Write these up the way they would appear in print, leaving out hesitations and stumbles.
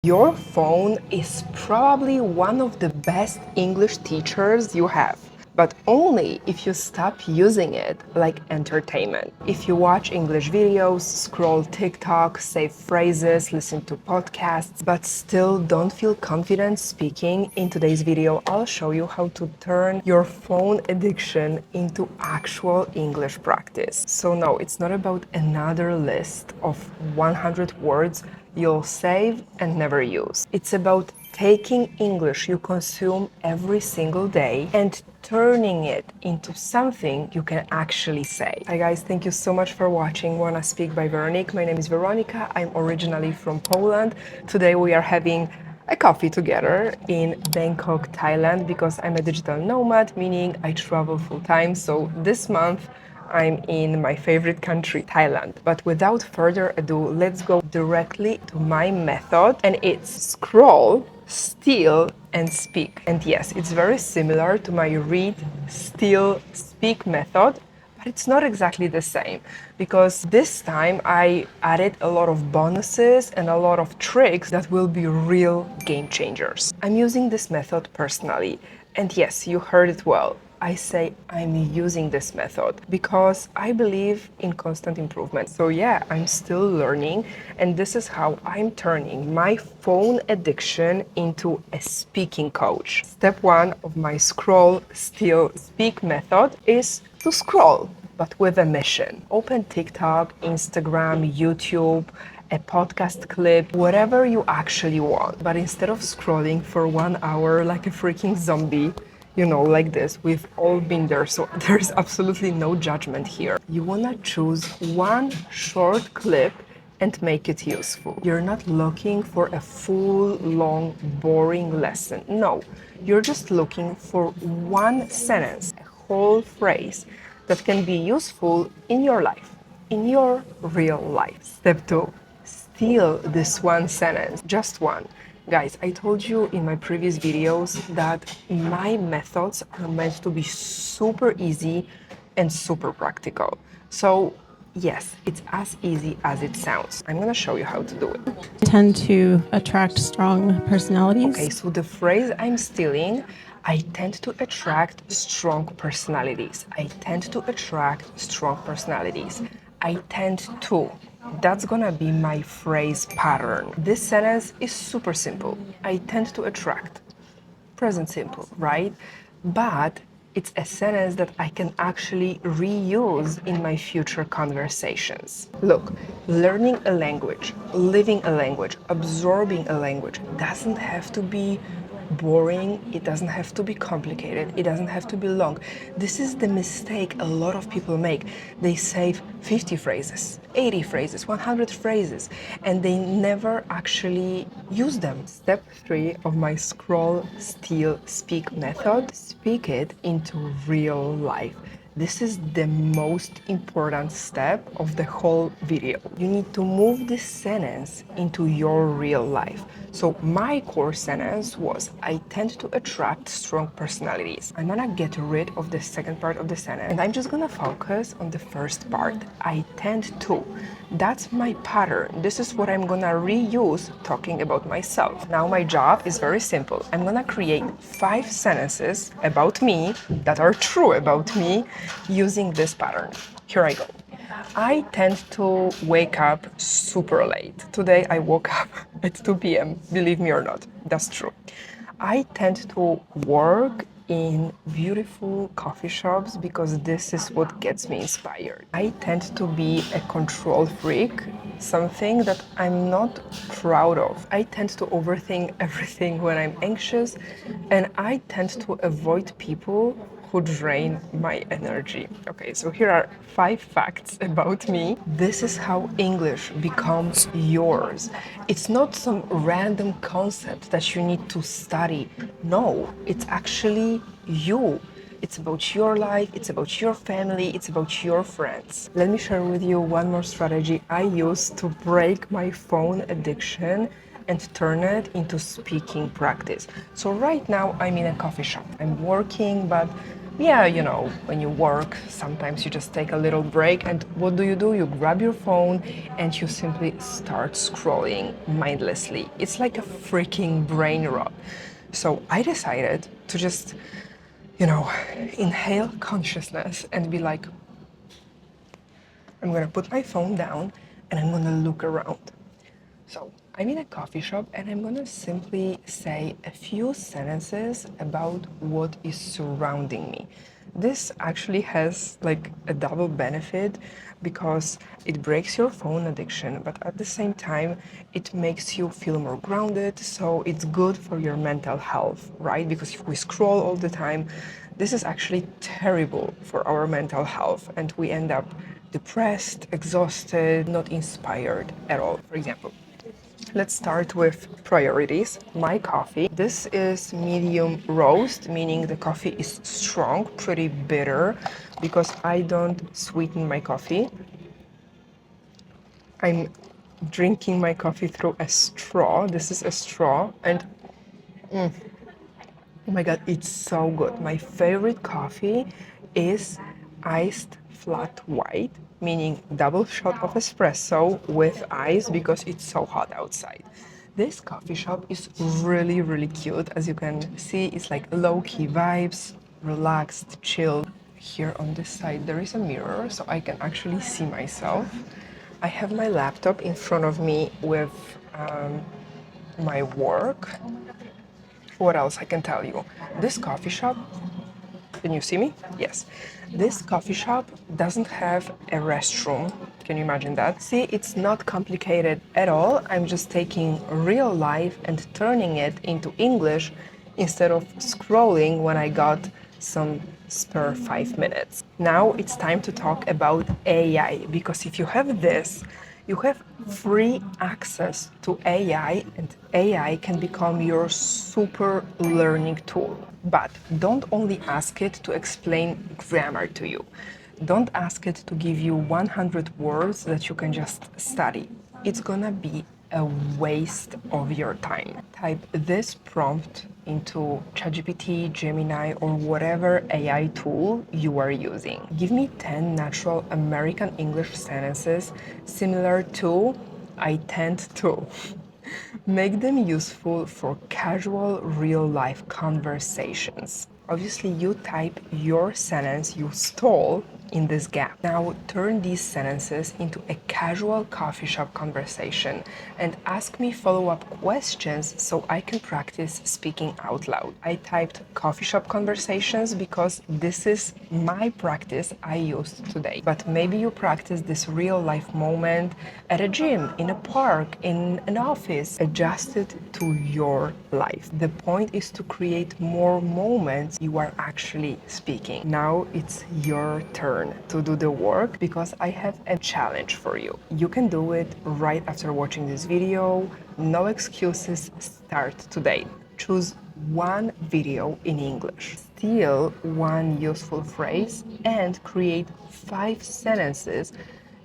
Your phone is probably one of the best English teachers you have, but only if you stop using it like entertainment. If you watch English videos, scroll TikTok, save phrases, listen to podcasts, but still don't feel confident speaking, in today's video I'll show you how to turn your phone addiction into actual English practice. So no, it's not about another list of 100 words you'll save and never use. It's about taking English you consume every single day and turning it into something you can actually say. Hi guys, thank you so much for watching Wanna Speak by Veronique. My name is Veronica. I'm originally from Poland. Today we are having a coffee together in Bangkok, Thailand, because I'm a digital nomad, meaning I travel full time. So this month I'm in my favorite country, Thailand. But without further ado, let's go directly to my method, and it's scroll, steal, and speak. And yes, it's very similar to my read, steal, speak method, but it's not exactly the same because this time I added a lot of bonuses and a lot of tricks that will be real game changers. I'm using this method personally, and yes, you heard it well. I say I'm using this method because I believe in constant improvement. So yeah, I'm still learning, and this is how I'm turning my phone addiction into a speaking coach. Step one of my scroll, steal, speak method is to scroll, but with a mission. Open TikTok, Instagram, YouTube, a podcast clip, whatever you actually want. But instead of scrolling for 1 hour like a freaking zombie, like this. We've all been there, so there's absolutely no judgment here. You wanna choose one short clip and make it useful. You're not looking for a full, long, boring lesson. No, you're just looking for one sentence, a whole phrase that can be useful in your life, in your real life. Step two, steal this one sentence, just one. Guys, I told you in my previous videos that my methods are meant to be super easy and super practical. So yes, it's as easy as it sounds. I'm gonna show you how to do it. Tend to attract strong personalities. Okay, so the phrase I'm stealing, I tend to attract strong personalities. I tend to attract strong personalities. I tend to. That's gonna be my phrase pattern. This sentence is super simple. I tend to attract. Present simple, right? But it's a sentence that I can actually reuse in my future conversations. Look, learning a language, living a language, absorbing a language doesn't have to be boring, it doesn't have to be complicated, it doesn't have to be long. This is the mistake a lot of people make. They save 50 phrases, 80 phrases, 100 phrases, and they never actually use them. Step 3 of my scroll, steal, speak method, speak it into real life. This is the most important step of the whole video. You need to move this sentence into your real life. So my core sentence was, I tend to attract strong personalities. I'm gonna get rid of the second part of the sentence and I'm just gonna focus on the first part. I tend to. That's my pattern. This is what I'm gonna reuse talking about myself. Now my job is very simple. I'm gonna create 5 sentences about me that are true about me using this pattern. Here I go. I tend to wake up super late. Today I woke up at 2 p.m. Believe me or not, that's true. I tend to work in beautiful coffee shops because this is what gets me inspired. I tend to be a control freak, something that I'm not proud of. I tend to overthink everything when I'm anxious, and I tend to avoid people who drain my energy. Okay, so here are 5 facts about me. This is how English becomes yours. It's not some random concept that you need to study. No, it's actually you. It's about your life, it's about your family, it's about your friends. Let me share with you one more strategy I use to break my phone addiction and turn it into speaking practice. So right now I'm in a coffee shop. I'm working, but Yeah, you know, when you work, sometimes you just take a little break, and what do? You grab your phone and you simply start scrolling mindlessly. It's like a freaking brain rot. So I decided to just, you know, inhale consciousness and be like, I'm gonna put my phone down and I'm gonna look around. So I'm in a coffee shop and I'm gonna simply say a few sentences about what is surrounding me. This actually has like a double benefit because it breaks your phone addiction, but at the same time, it makes you feel more grounded. So it's good for your mental health, right? Because if we scroll all the time, this is actually terrible for our mental health and we end up depressed, exhausted, not inspired at all. For example, let's start with priorities. My coffee. This is medium roast, meaning the coffee is strong, pretty bitter, because I don't sweeten my coffee. I'm drinking my coffee through a straw. This is a straw, and oh my god, it's so good. My favorite coffee is iced flat white, meaning double shot of espresso with ice because it's so hot outside. This coffee shop is really, really cute. As you can see, it's like low-key vibes, relaxed, chilled. Here on this side, there is a mirror, so I can actually see myself. I have my laptop in front of me with my work. What else I can tell you? This coffee shop, can you see me? Yes. This coffee shop doesn't have a restroom. Can you imagine that? See, it's not complicated at all. I'm just taking real life and turning it into English instead of scrolling when I got some spare 5 minutes. Now it's time to talk about AI because if you have this, you have free access to AI, and AI can become your super learning tool. But don't only ask it to explain grammar to you. Don't ask it to give you 100 words that you can just study. It's gonna be a waste of your time. Type this prompt into ChatGPT, Gemini, or whatever AI tool you are using. Give me 10 natural American English sentences similar to I tend to. Make them useful for casual real life conversations. Obviously, you type your sentence you stole in this gap. Now turn these sentences into a casual coffee shop conversation and ask me follow-up questions so I can practice speaking out loud. I typed coffee shop conversations because this is my practice I used today. But maybe you practice this real life moment at a gym, in a park, in an office. Adjust it to your life. The point is to create more moments you are actually speaking. Now it's your turn to do the work because I have a challenge for you. You can do it right after watching this video. No excuses, start today. Choose one video in English, steal one useful phrase, and create 5 sentences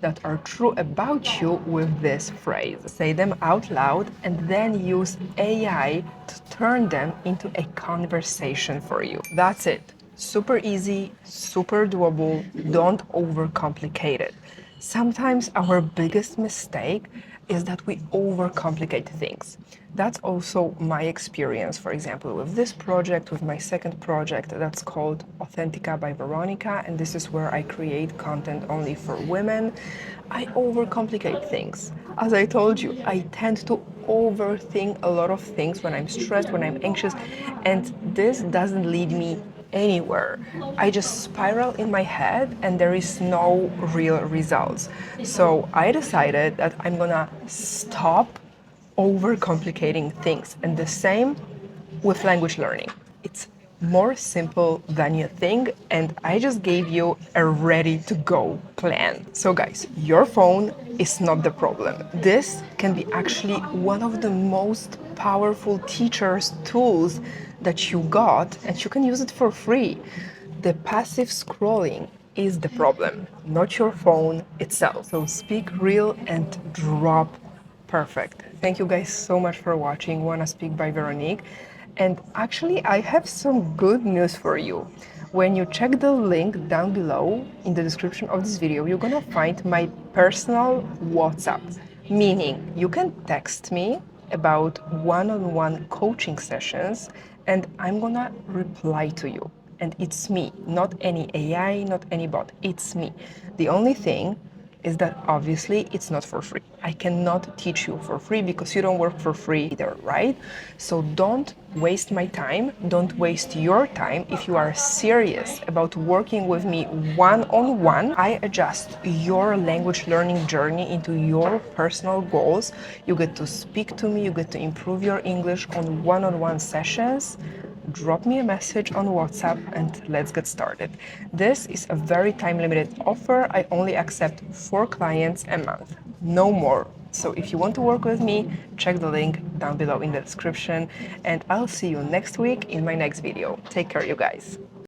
that are true about you with this phrase. Say them out loud and then use AI to turn them into a conversation for you. That's it. Super easy, super doable. Don't overcomplicate it. Sometimes our biggest mistake is that we overcomplicate things. That's also my experience, for example, with this project, with my second project that's called Authentica by Veronica, and this is where I create content only for women. I overcomplicate things. As I told you, I tend to overthink a lot of things when I'm stressed, when I'm anxious, and this doesn't lead me anywhere. I just spiral in my head and there is no real results. So I decided that I'm gonna stop overcomplicating things. And the same with language learning. It's more simple than you think, and I just gave you a ready to go plan. So, guys, your phone is not the problem. This can be actually one of the most powerful teachers' tools that you got, and you can use it for free. The passive scrolling is the problem, not your phone itself. So, speak real and drop perfect. Thank you guys so much for watching Wanna Speak by Veronique. And actually, I have some good news for you. When you check the link down below in the description of this video, you're gonna find my personal WhatsApp, meaning you can text me about one-on-one coaching sessions and I'm gonna reply to you. And it's me, not any AI, not any bot, it's me. The only thing is that obviously it's not for free. I cannot teach you for free because you don't work for free either, right? So don't waste my time, don't waste your time. If you are serious about working with me one-on-one, I adjust your language learning journey into your personal goals. You get to speak to me, you get to improve your English on one-on-one sessions. Drop me a message on WhatsApp and let's get started. This is a very time limited offer. I only accept 4 clients a month, no more. So if you want to work with me, check the link down below in the description and I'll see you next week in my next video. Take care, you guys.